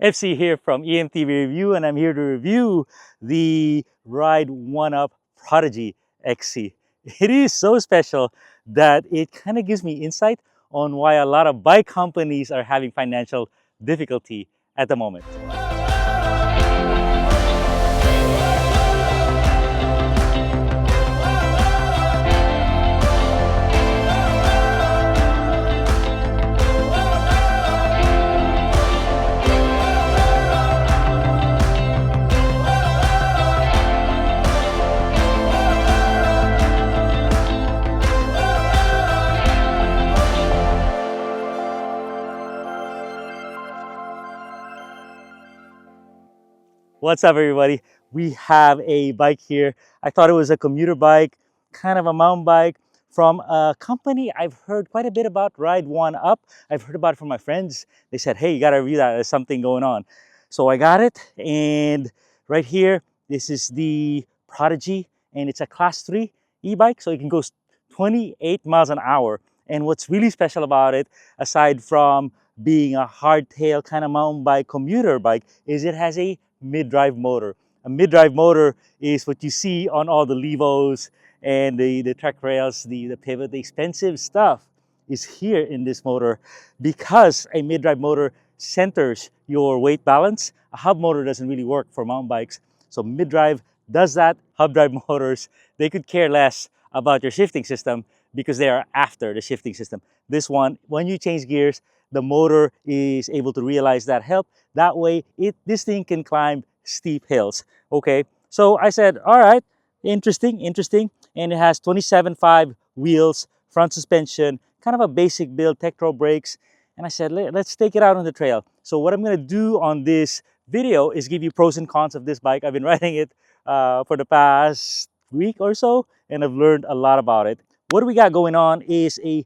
FC here from E-MTB Review, and I'm here to review the Ride1up Prodigy XC. It is so special that it kind of gives me insight on why a lot of bike companies are having financial difficulty at the moment. What's up, everybody? We have a bike here. I thought it was a commuter bike, kind of a mountain bike from a company I've heard quite a bit about, Ride1up. I've heard about it from my friends. They said, hey, you gotta review that, there's something going on. So I got it, and right here, this is the Prodigy, and it's a class 3 e-bike, so it can go 28 miles an hour. And what's really special about it, aside from being a hardtail kind of mountain bike, commuter bike, is it has a mid-drive motor. A mid-drive motor is what you see on all the Levos and the track rails, the pivot, the expensive stuff is here in this motor. Because a mid-drive motor centers your weight balance, a hub motor doesn't really work for mountain bikes. So mid-drive does that. Hub drive motors, they could care less about your shifting system because they are after the shifting system. This one, when you change gears, the motor is able to realize that help. That way, this thing can climb steep hills. Okay, so I said, all right, interesting. And it has 27.5 wheels, front suspension, kind of a basic build, Tektro brakes. And I said, let's take it out on the trail. So what I'm gonna do on this video is give you pros and cons of this bike. I've been riding it for the past week or so, and I've learned a lot about it. What we got going on is a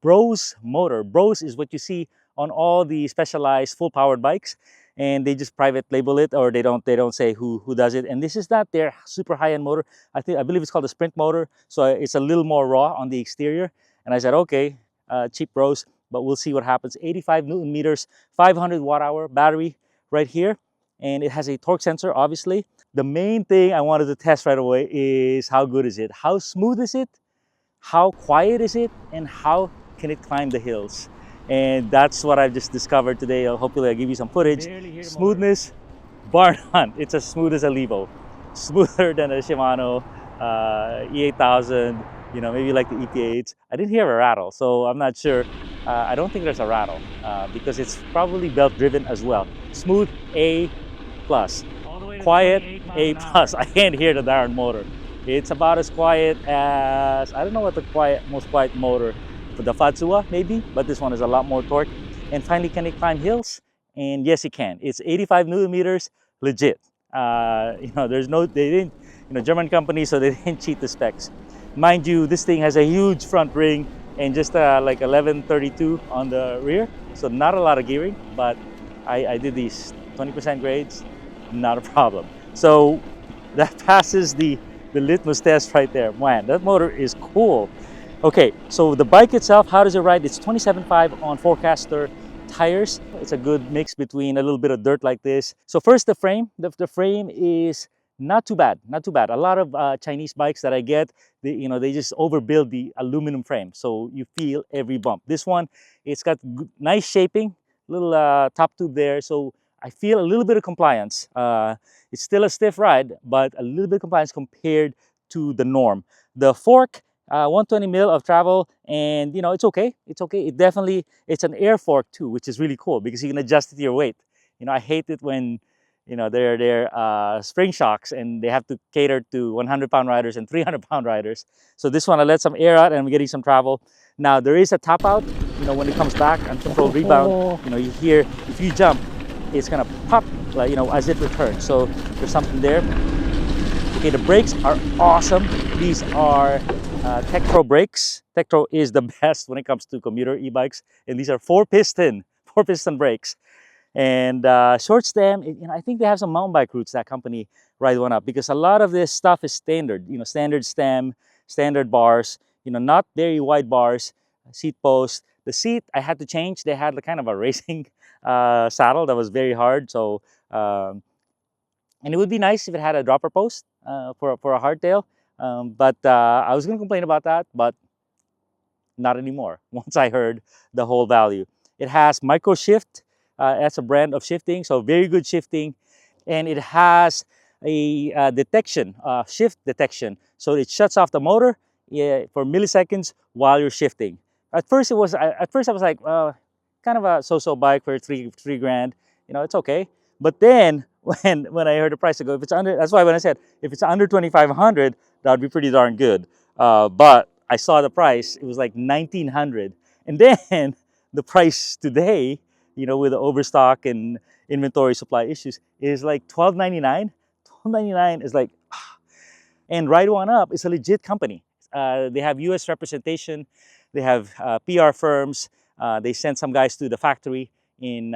Bros motor. Bros is what you see on all the specialized full powered bikes, and they just private label it, or they don't say who does it. And this is not their super high-end motor. I believe it's called a sprint motor, so it's a little more raw on the exterior. And I said, okay, cheap Bros, but we'll see what happens. 85 Newton meters, 500 watt-hour battery right here, and it has a torque sensor, obviously. The main thing I wanted to test right away is how good is it, how smooth is it, how quiet is it, and how can it climb the hills. And that's what I've just discovered today. Hopefully I'll give you some footage. Smoothness, bar none. It's as smooth as a Levo. Smoother than a Shimano E8000, maybe like the EP8s. I didn't hear a rattle, so I'm not sure. I don't think there's a rattle because it's probably belt driven as well. Smooth, A+. Quiet, A+. I can't hear the darn motor. It's about as quiet as, I don't know what the most quiet motor, for the Fatsuwa maybe, but this one is a lot more torque. And finally, can it climb hills? And yes, it can. It's 85 Newton meters, legit. There's no, they didn't, German company, so they didn't cheat the specs. Mind you, this thing has a huge front ring and just like 1132 on the rear. So not a lot of gearing, but I did these 20% grades, not a problem. So that passes the litmus test right there. Man, that motor is cool. Okay, so the bike itself, how does it ride? It's 27.5 on Forecaster tires. It's a good mix between a little bit of dirt like this. So first, the frame. The frame is not too bad, not too bad. A lot of Chinese bikes that I get, they just overbuild the aluminum frame, so you feel every bump. This one, it's got nice shaping, little top tube there, so I feel a little bit of compliance. It's still a stiff ride, but a little bit of compliance compared to the norm. The fork, 120 mil of travel, and it's okay. It's okay. It's an air fork too, which is really cool because you can adjust it to your weight. I hate it when they're spring shocks and they have to cater to 100-pound riders and 300-pound riders. So this one, I let some air out and I'm getting some travel. Now there is a top out. When it comes back, uncontrolled rebound. You hear if you jump, it's gonna pop, as it returns. So there's something there. Okay, the brakes are awesome. These are Tektro brakes. Tektro is the best when it comes to commuter e-bikes, and these are four-piston brakes. And short stem, I think they have some mountain bike roots, that company, Ride1up, because a lot of this stuff is standard. Standard stem, standard bars. Not very wide bars, seat posts. The seat I had to change. They had kind of a racing saddle that was very hard. So and it would be nice if it had a dropper post for a hardtail. But I was going to complain about that, but not anymore. Once I heard the whole value, it has micro shift. That's a brand of shifting, so very good shifting, and it has a detection, shift detection. So it shuts off the motor, yeah, for milliseconds while you're shifting. At first, I was like, kind of a so-so bike for three grand. You know, it's okay. But then when I heard the price, I go, if it's under, that's why when I said if it's under 2,500, that would be pretty darn good. But I saw the price; it was like 1,900, and then the price today, you know, with the overstock and inventory supply issues, is like 12.99. 12.99 is like, and Ride1up is a legit company. They have U.S. representation. They have PR firms. They sent some guys to the factory in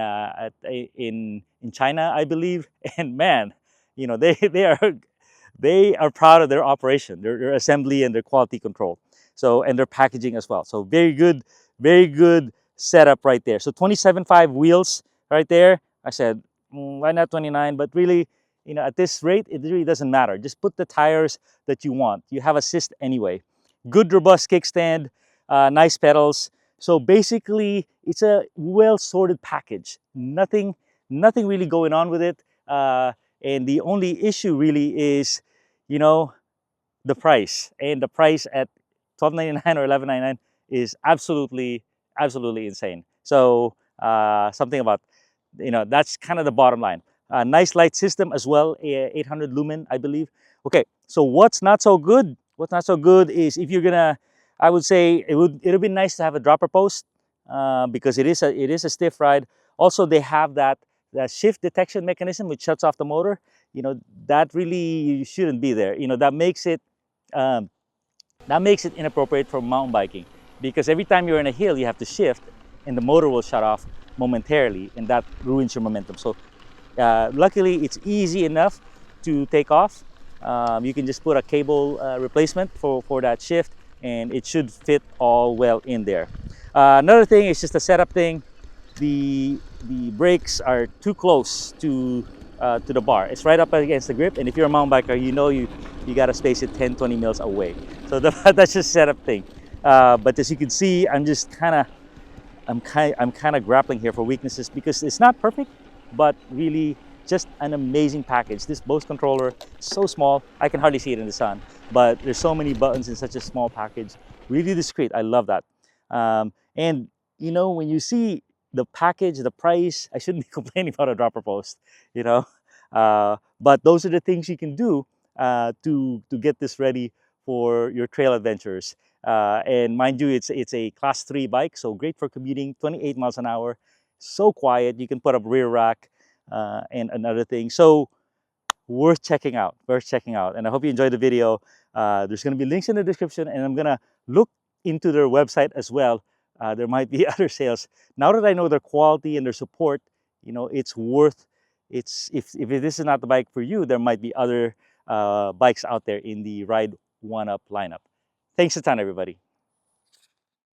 China, I believe. And man, you know, they are proud of their operation, their assembly and their quality control. So, and their packaging as well. So very good setup right there. So 27.5 wheels right there. I said, why not 29? But really, you know, at this rate, it really doesn't matter. Just put the tires that you want. You have assist anyway. Good robust kickstand, nice pedals. So basically, it's a well-sorted package. Nothing really going on with it. And the only issue really is, you know, the price. And the price at 12.99 or 11.99 is absolutely insane. So something about, you know, that's kind of the bottom line. Nice light system as well, 800 lumen, I believe. Okay, so what's not so good? What's not so good is if you're gonna, I would say it'll be nice to have a dropper post because it is a stiff ride. Also, they have that shift detection mechanism which shuts off the motor. You know, that really shouldn't be there. You know, um, that makes it inappropriate for mountain biking because every time you're in a hill, you have to shift and the motor will shut off momentarily and that ruins your momentum. So luckily, it's easy enough to take off. You can just put a cable replacement for that shift and it should fit all well in there. Another thing is just a setup thing. The brakes are too close to the bar. It's right up against the grip, and if you're a mountain biker, you know you got to space it 10-20 mils away. So that's just setup thing. But as you can see, I'm kind of grappling here for weaknesses because it's not perfect, but really just an amazing package. This Bose controller is so small, I can hardly see it in the sun, but there's so many buttons in such a small package. Really discreet, I love that. And you know, when you see the package, the price, I shouldn't be complaining about a dropper post, you know. But those are the things you can do to get this ready for your trail adventures. And mind you, it's a class 3 bike, so great for commuting, 28 miles an hour, so quiet. You can put up rear rack and another thing. So worth checking out, And I hope you enjoyed the video. There's going to be links in the description, and I'm going to look into their website as well. There might be other sales. Now that I know their quality and their support, you know, it's worth, if this is not the bike for you, there might be other bikes out there in the Ride1up lineup. Thanks a ton, everybody.